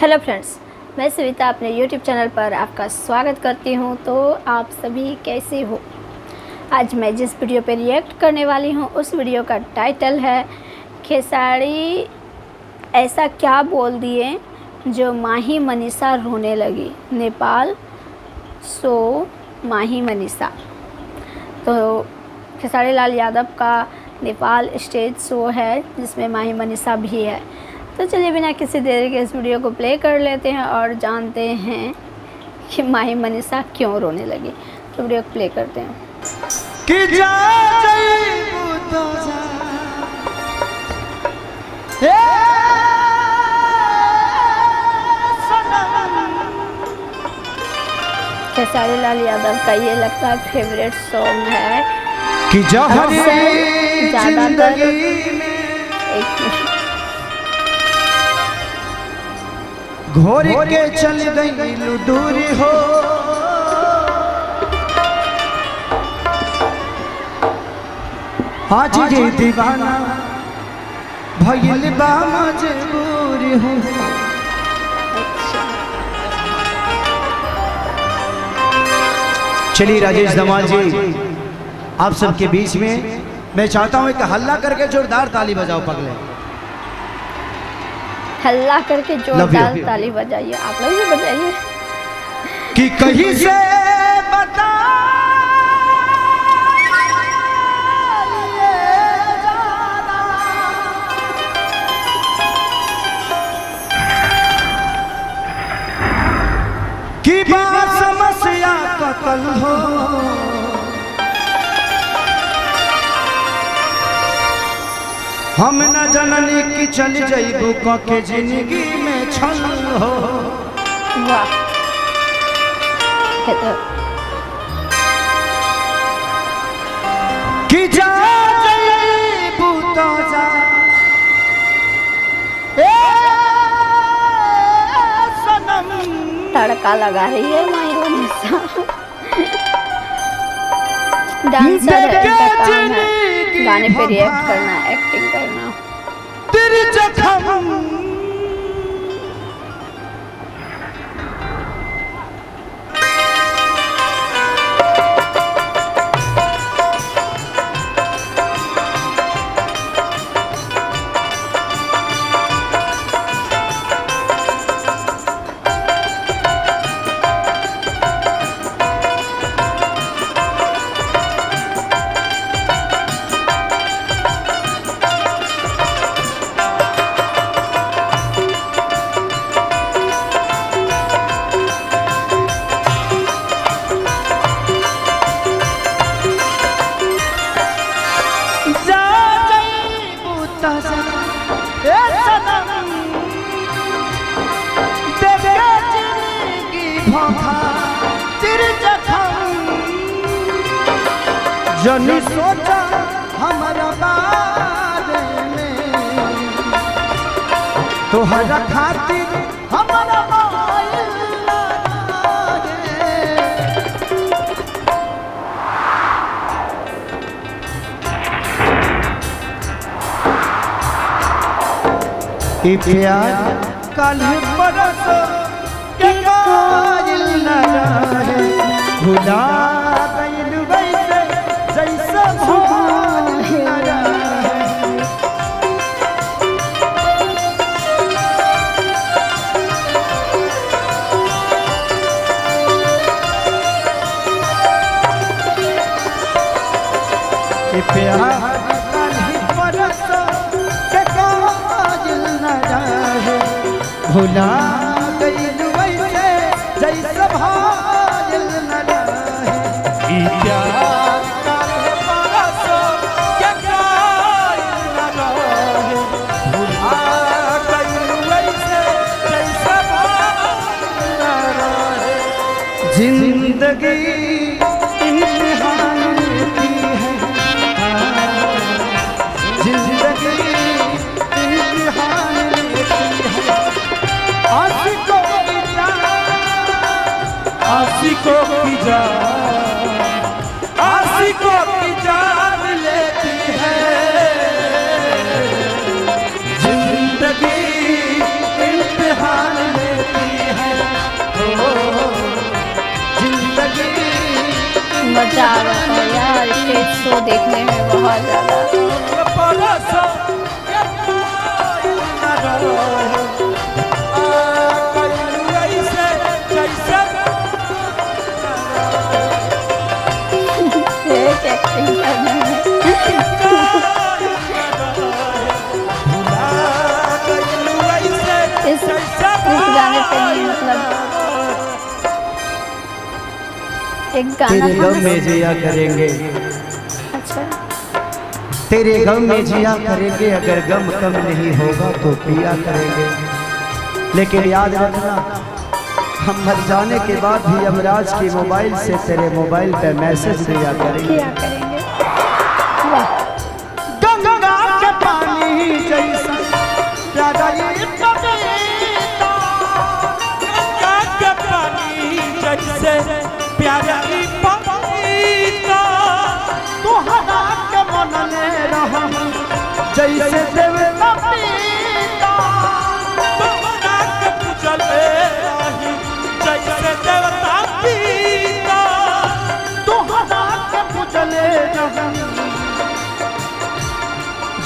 Hello friends, मैं सविता अपने YouTube channel पर आपका स्वागत करती हूं। तो आप सभी कैसे हो? आज मैं जिस वीडियो पर रिएक्ट करने वाली हूं उस वीडियो का टाइटल है खेसारी ऐसा क्या बोल दिए जो माही मनीषा रोने लगी। नेपाल शो माही मनीषा। तो खेसारी लाल यादव का नेपाल स्टेज शो है जिसमें माही मनीषा भी है। तो चलिए बिना किसी देरी के इस वीडियो को प्ले कर लेते हैं और जानते हैं कि माही मनीषा क्यों रोने लगी। तो वीडियो को प्ले करते हैं। कि जा तो जा खेसारी लाल यादव का ये लगता है फेवरेट सॉन्ग है कि ज़्यादातर घोर के चल गई दूरी हो आज ये दीवाना भइल बा मजबूरी हो। चलिए राजेश धमाल जी आप सबके बीच में मैं चाहता हूं कि हल्ला करके जोरदार ताली बजाओ। पगले हल्ला करके जोरदार ताली बजाइए, आप लोग भी बजाइए। कि कहीं से बता कि बात समस्या कतल हो हम न जननी की चल जाइबू के जिंदगी में छल हो। वाह, कि जा जाइबू तो जा सनम। तड़का लगा रही है माही मनीषा। डांसर है, इनका काम है गाने पे रिएक्ट करना, एक्टिंग करना। तेरे जख्म जनी सोचा हमारा बारे में तोहरा खातिर हमारा प्यार कल परसों के कायल न रहे भुला गइल वैसे जैसा भूल न रहे। प्यार कल परसों के कायल न रहे भुला गइल वैसे जैसा भाइल न रहे। प्यार कल परसों के कायल न रहे भुला गइल वैसे जैसा भाइल न रहे। जिंदगी इम्तिहान लेती है, जिंदगी इम्तिहान लेती है। आशिकों की जान, आशिकों की जान, आशिकों की जान लेती है। जिंदगी इम्तिहान लेती शो देखने में बहुत ज़्यादा। एक्टिंग करने में इस गाने पे नहीं, मतलब एक गाना तेरे गम में जिया करेंगे, अच्छा तेरे गम में जिया करेंगे, अगर गम कम नहीं होगा तो पिया करेंगे। लेकिन याद रखना, हम मर जाने के बाद भी यमराज के मोबाइल से तेरे मोबाइल पे मैसेज दिया करेंगे। क्या करेंगे? वाह, गंगा के पानी जैसा प्यारा ये पपीता, गंगा के पानी जैसे प्यारा ये पपीता, तुहरा के मन में रहा जैसे देवता पिता, तुहरा के पूजले रही जैसे देवता पिता, तुहरा के पूजले रहा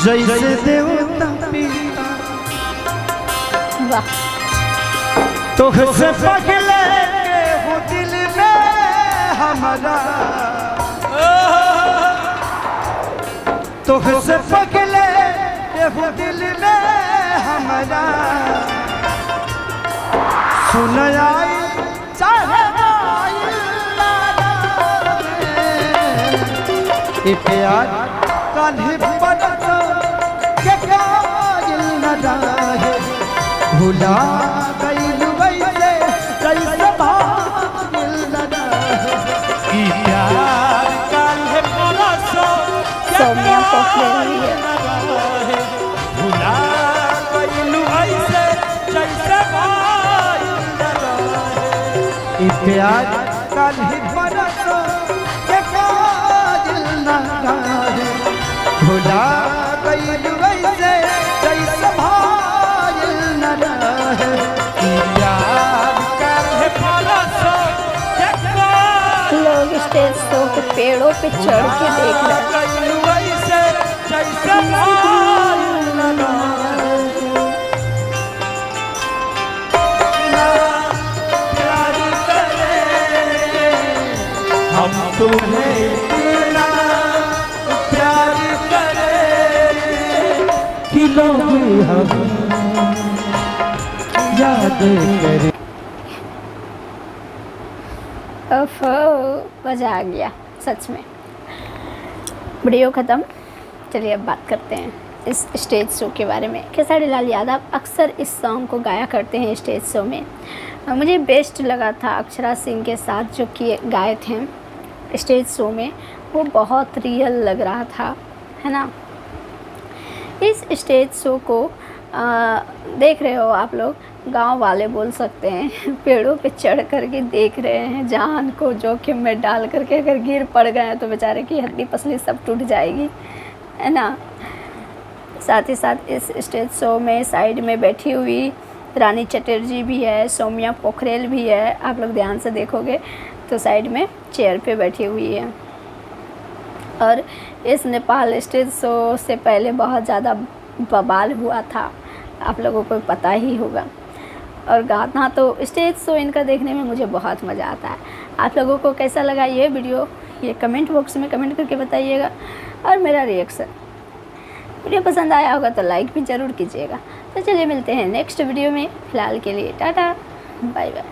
जैसे देवता पिता। वाह, तुझसे पगले के हो दिल में हमारा, तुझसे पगले के हो दिल में हमारा, सुन आई चाहे ये प्यार कान्हे बड़ा के कायल न रहे, भुला गई वैसे कैसे भागिल न रहे। ई प्यार काल्हे परसों सौम्या पोखरेल हुई है। भुला गइलू ऐसे जैसे भाई रहे। ये प्यार कान्हे बरसों के कायल न रहे, भुला गई वैसे कैसे भागिल न रहे। ई प्यार काल्हे परसों लोग स्टेज शो के पेड़ों पे चढ़ के देख रहे हैं। गइलू ऐसे जैसे भाई प्यार करे हम तुम्हें इतना प्यार करे कि लोग हम याद करें। ओफो, मज़ा आ गया सच में। वीडियो ख़त्म, चलिए अब बात करते हैं इस स्टेज शो के बारे में। खेसारी लाल यादव अक्सर इस सॉन्ग को गाया करते हैं स्टेज शो में। मुझे बेस्ट लगा था अक्षरा सिंह के साथ जो कि गाए थे स्टेज शो में, वो बहुत रियल लग रहा था, है ना। इस स्टेज शो को देख रहे हो आप लोग, गांव वाले बोल सकते हैं, पेड़ों पे चढ़ करके देख रहे हैं जान को जोखिम में डाल करके। अगर गिर पड़ गए तो बेचारे की हड्डी पसली सब टूट जाएगी, है ना। साथ ही साथ इस स्टेज शो में साइड में बैठी हुई रानी चटर्जी भी है, सौम्या पोखरेल भी है। आप लोग ध्यान से देखोगे तो साइड में चेयर पे बैठी हुई है। और इस नेपाल स्टेज शो से पहले बहुत ज़्यादा बवाल हुआ था, आप लोगों को पता ही होगा। और गाना तो स्टेज शो इनका देखने में मुझे बहुत मज़ा आता है। आप लोगों को कैसा लगा ये वीडियो, ये कमेंट बॉक्स में कमेंट करके बताइएगा। और मेरा रिएक्शन वीडियो पसंद आया होगा तो लाइक भी ज़रूर कीजिएगा। तो चलिए मिलते हैं नेक्स्ट वीडियो में। फ़िलहाल के लिए टाटा, बाय बाय।